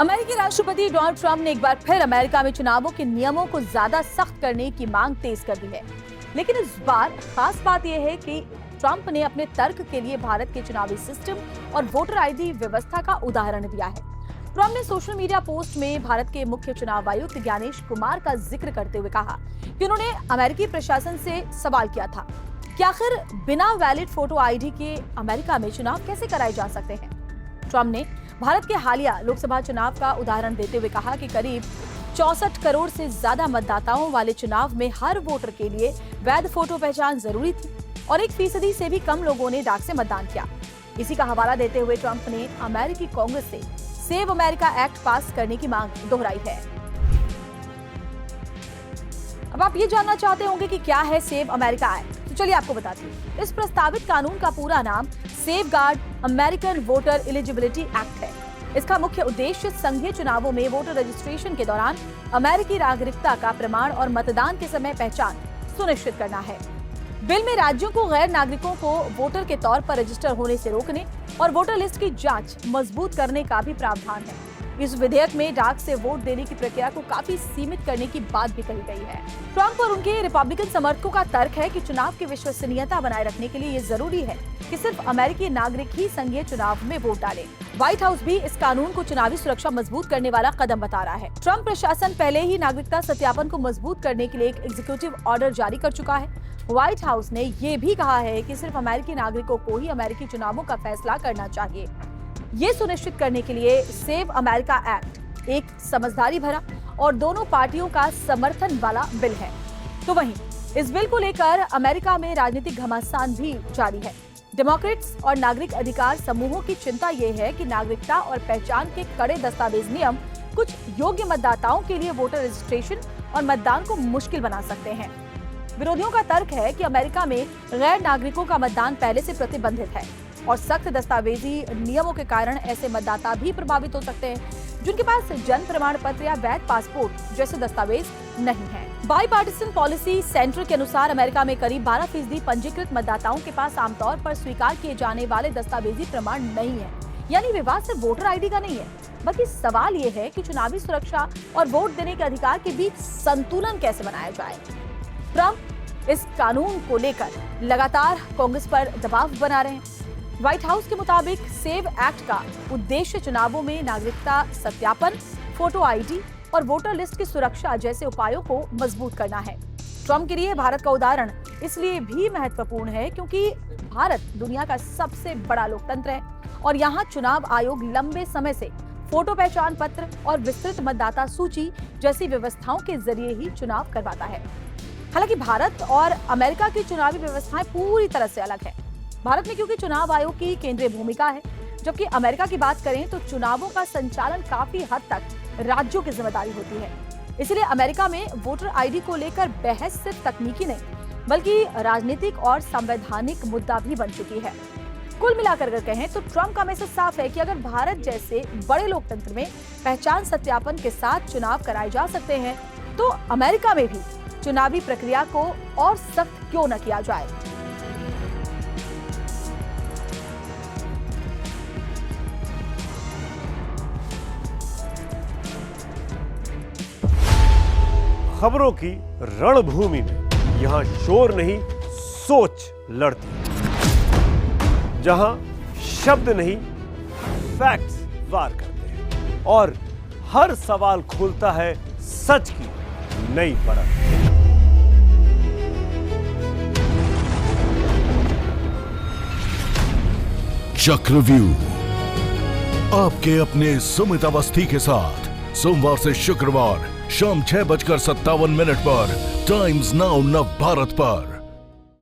अमेरिकी राष्ट्रपति Donald Trump ने एक बार फिर अमेरिका में चुनावों के नियमों को ज्यादा सख्त करने की मांग तेज कर दी है। लेकिन इस बार खास बात यह है कि ट्रंप ने अपने तर्क के लिए भारत के चुनावी सिस्टम और वोटर आईडी व्यवस्था का उदाहरण दिया है। ट्रंप ने सोशल मीडिया पोस्ट में भारत के मुख्य चुनाव आयुक्त ज्ञानेश कुमार का जिक्र करते हुए कहा कि उन्होंने अमेरिकी प्रशासन से सवाल किया था कि आखिर बिना वैलिड फोटो आईडी के अमेरिका में चुनाव कैसे कराए जा सकते हैं। ट्रंप ने भारत के हालिया लोकसभा चुनाव का उदाहरण देते हुए कहा कि करीब 64 करोड़ से ज्यादा मतदाताओं वाले चुनाव में हर वोटर के लिए वैध फोटो पहचान जरूरी थी और 1% से भी कम लोगों ने डाक से मतदान किया। इसी का हवाला देते हुए ट्रंप ने अमेरिकी कांग्रेस से सेव अमेरिका एक्ट पास करने की मांग दोहराई है। अब आप ये जानना चाहते होंगे कि क्या है सेव अमेरिका एक्ट, तो चलिए आपको बताती हूँ। इस प्रस्तावित कानून का पूरा नाम safeguard American voter eligibility act है। इसका मुख्य उद्देश्य संघीय चुनावों में वोटर रजिस्ट्रेशन के दौरान अमेरिकी नागरिकता का प्रमाण और मतदान के समय पहचान सुनिश्चित करना है। बिल में राज्यों को गैर नागरिकों को वोटर के तौर पर रजिस्टर होने से रोकने और वोटर लिस्ट की जांच मजबूत करने का भी प्रावधान है। इस विधेयक में डाक से वोट देने की प्रक्रिया को काफी सीमित करने की बात भी कही गई है। ट्रंप और उनके रिपब्लिकन समर्थकों का तर्क है कि चुनाव की विश्वसनीयता बनाए रखने के लिए ये जरूरी है कि सिर्फ अमेरिकी नागरिक ही संघीय चुनाव में वोट डालें। व्हाइट हाउस भी इस कानून को चुनावी सुरक्षा मजबूत करने वाला कदम बता रहा है। ट्रंप प्रशासन पहले ही नागरिकता सत्यापन को मजबूत करने के लिए एक एग्जीक्यूटिव ऑर्डर जारी कर चुका है। व्हाइट हाउस ने ये भी कहा है कि सिर्फ अमेरिकी नागरिकों को ही अमेरिकी चुनावों का फैसला करना चाहिए। ये सुनिश्चित करने के लिए सेव अमेरिका एक्ट एक समझदारी भरा और दोनों पार्टियों का समर्थन वाला बिल है। तो वहीं इस बिल को लेकर अमेरिका में राजनीतिक घमासान भी जारी है। डेमोक्रेट्स और नागरिक अधिकार समूहों की चिंता ये है कि नागरिकता और पहचान के कड़े दस्तावेज नियम कुछ योग्य मतदाताओं के लिए वोटर रजिस्ट्रेशन और मतदान को मुश्किल बना सकते हैं। विरोधियों का तर्क है कि अमेरिका में गैर नागरिकों का मतदान पहले से प्रतिबंधित है और सख्त दस्तावेजी नियमों के कारण ऐसे मतदाता भी प्रभावित हो सकते हैं जिनके पास जन्म प्रमाण पत्र या वैध पासपोर्ट जैसे दस्तावेज नहीं है। बाईपार्टिसन पॉलिसी सेंटर के अनुसार अमेरिका में करीब 12% पंजीकृत मतदाताओं के पास आमतौर पर स्वीकार किए जाने वाले दस्तावेजी प्रमाण नहीं है। यानी विवाद सिर्फ वोटर आईडी का नहीं है, बल्कि सवाल ये है कि चुनावी सुरक्षा और वोट देने के अधिकार के बीच संतुलन कैसे बनाया जाए। ट्रंप इस कानून को लेकर लगातार कांग्रेस पर दबाव बना रहे हैं। व्हाइट हाउस के मुताबिक सेव एक्ट का उद्देश्य चुनावों में नागरिकता सत्यापन, फोटो आईडी और वोटर लिस्ट की सुरक्षा जैसे उपायों को मजबूत करना है। ट्रंप के लिए भारत का उदाहरण इसलिए भी महत्वपूर्ण है क्योंकि भारत दुनिया का सबसे बड़ा लोकतंत्र है और यहाँ चुनाव आयोग लंबे समय से फोटो पहचान पत्र और विस्तृत मतदाता सूची जैसी व्यवस्थाओं के जरिए ही चुनाव करवाता है। हालांकि भारत और अमेरिका की चुनावी व्यवस्थाएं पूरी तरह से अलग है। भारत में क्योंकि चुनाव आयोग की केंद्रीय भूमिका है, जबकि अमेरिका की बात करें तो चुनावों का संचालन काफी हद तक राज्यों की जिम्मेदारी होती है। इसलिए अमेरिका में वोटर आईडी को लेकर बहस सिर्फ तकनीकी नहीं बल्कि राजनीतिक और संवैधानिक मुद्दा भी बन चुकी है। कुल मिलाकर अगर कहें तो ट्रंप का मैसेज साफ है कि अगर भारत जैसे बड़े लोकतंत्र में पहचान सत्यापन के साथ चुनाव कराए जा सकते हैं तो अमेरिका में भी चुनावी प्रक्रिया को और सख्त क्यों न किया जाए। खबरों की रणभूमि में यहां शोर नहीं सोच लड़ती है, जहां शब्द नहीं फैक्ट्स वार करते हैं और हर सवाल खोलता है सच की नई परत। चक्रव्यूह आपके अपने सुमित अवस्थी के साथ सोमवार से शुक्रवार शाम 6:57 पर टाइम्स नाउ नव भारत पर।